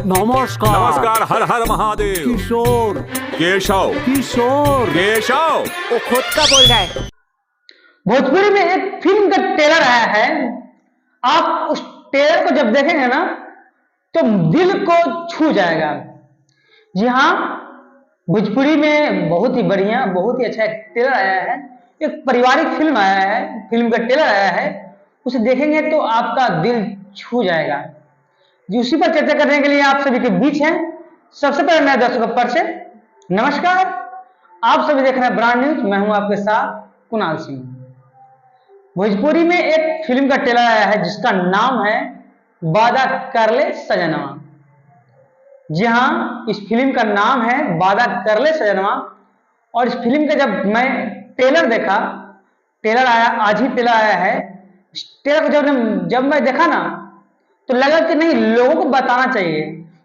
नमस्कार नमस्कार। हर हर महादेव। किशोर केशव किशोर केशव। वो खुद का बोल रहा है। भोजपुरी में एक फिल्म का ट्रेलर आया है। आप उस ट्रेलर को जब देखेंगे ना तो दिल को छू जाएगा। जी हाँ, भोजपुरी में बहुत ही बढ़िया, बहुत ही अच्छा एक ट्रेलर आया है। एक पारिवारिक फिल्म आया है, फिल्म का ट्रेलर आया है। उसे देखेंगे तो आपका दिल छू जाएगा। जी, उसी पर चर्चा करने के लिए आप सभी के बीच हैं। सबसे पहले मैं दर्शकों पर से नमस्कार। आप सभी देख रहे हैं ब्रांड न्यूज। मैं हूं आपके साथ कुणाल सिंह। भोजपुरी में एक फिल्म का ट्रेलर आया है जिसका नाम है वादा कर ले सजनवा। जी हाँ, इस फिल्म का नाम है वादा कर ले सजनवा। और इस फिल्म का जब मैं ट्रेलर देखा, ट्रेलर आया आज ही, ट्रेलर आया है। इस ट्रेलर को जब मैं देखा ना तो लगा कि नहीं, लोगों को बताना चाहिए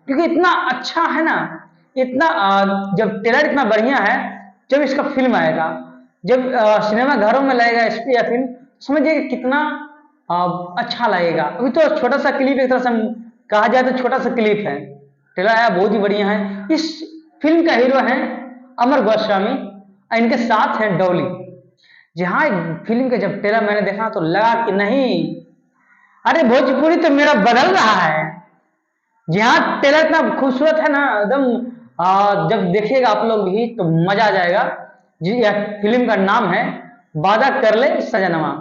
क्योंकि इतना अच्छा है ना, इतना जब ट्रेलर इतना बढ़िया है, जब इसका फिल्म आएगा, जब सिनेमा घरों में लगेगा या फिल्म, समझिए कितना अच्छा लगेगा। अभी तो छोटा सा क्लिप, एक तरह से कहा जाए तो छोटा सा क्लिप है। ट्रेलर आया बहुत ही बढ़िया है। इस फिल्म का हीरो है अमर गोस्वामी और इनके साथ है डॉली। जी हाँ, फिल्म का जब ट्रेलर मैंने देखा तो लगा कि नहीं, अरे भोजपुरी तो मेरा बदल रहा है। जी हाँ, ट्रेलर इतना खूबसूरत है ना, एकदम जब देखिएगा आप लोग भी तो मजा आ जाएगा। जी, यह फिल्म का नाम है वादा कर ले सजनवा।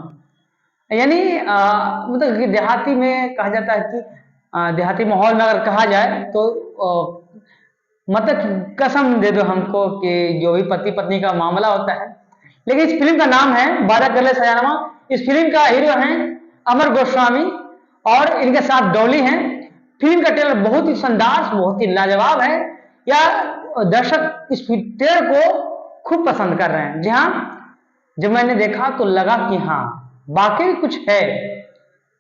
यानी मतलब कि देहाती में कहा जाता है कि देहाती माहौल में अगर कहा जाए तो मतलब कसम दे दो हमको कि जो भी पति पत्नी का मामला होता है। लेकिन इस फिल्म का नाम है वादा कर ले सजनवा। इस फिल्म का हीरो है अमर गोस्वामी और इनके साथ डॉली हैं। फिल्म का ट्रेलर बहुत ही शानदार, बहुत ही लाजवाब है। या दर्शक इस ट्रेलर को खूब पसंद कर रहे हैं। जी हाँ, जब मैंने देखा तो लगा कि हाँ, वाकई कुछ है,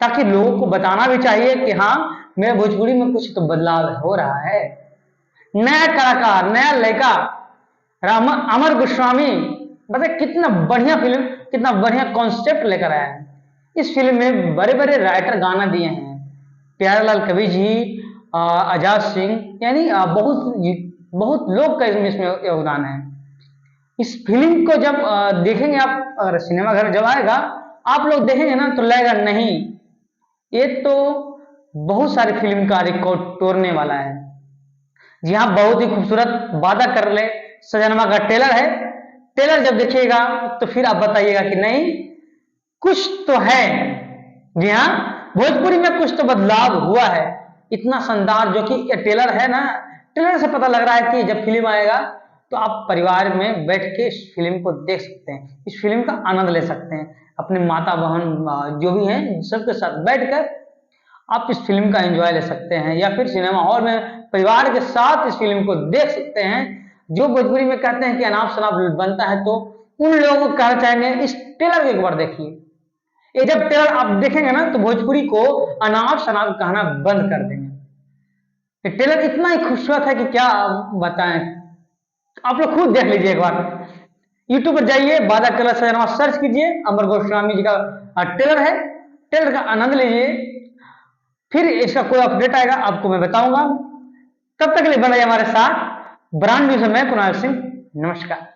ताकि लोगों को बताना भी चाहिए कि हाँ, मेरे भोजपुरी में कुछ तो बदलाव हो रहा है। नया कलाकार, नया लड़का अमर गोस्वामी, मतलब कितना बढ़िया फिल्म, कितना बढ़िया कॉन्सेप्ट लेकर आया है। इस फिल्म में बड़े बड़े राइटर गाना दिए हैं, प्यारेलाल कवि जी, आजाद सिंह, यानी बहुत लोग का इसमें योगदान है। इस फिल्म को जब देखेंगे आप, अगर सिनेमा घर जब आएगा आप लोग देखेंगे ना तो लगेगा नहीं, ये तो बहुत सारी फिल्म का रिकॉर्ड तोड़ने वाला है। जी हाँ, बहुत ही खूबसूरत वादा कर ले सजनवा का ट्रेलर है। ट्रेलर जब देखिएगा तो फिर आप बताइएगा कि नहीं, कुछ तो है। जी हाँ, भोजपुरी में कुछ तो बदलाव हुआ है। इतना शानदार जो कि ट्रेलर है ना, ट्रेलर से पता लग रहा है कि जब फिल्म आएगा तो आप परिवार में बैठ के इस फिल्म को देख सकते हैं, इस फिल्म का आनंद ले सकते हैं। अपने माता बहन जो भी हैं सबके साथ बैठकर आप इस फिल्म का एंजॉय ले सकते हैं, या फिर सिनेमा हॉल में परिवार के साथ इस फिल्म को देख सकते हैं। जो भोजपुरी में कहते हैं कि अनाप शनाप बनता है, तो उन लोगों को कहना चाहेंगे इस ट्रेलर को एक बार देखिए। ये जब ट्रेलर आप देखेंगे ना तो भोजपुरी को अनाप शनाप कहना बंद कर देंगे। ये ट्रेलर इतना ही खूबसूरत है कि क्या बताएं, आप लोग खुद देख लीजिए एक बार। यूट्यूब पर जाइए, वादा कर ले सजनवा सर्च कीजिए, अमर गोस्वामी जी का ट्रेलर है। ट्रेलर का आनंद लीजिए, फिर इसका कोई अपडेट आएगा आपको मैं बताऊंगा। तब तक के लिए बने हमारे साथ। ब्रांड न्यूज में कुणाल सिंह, नमस्कार।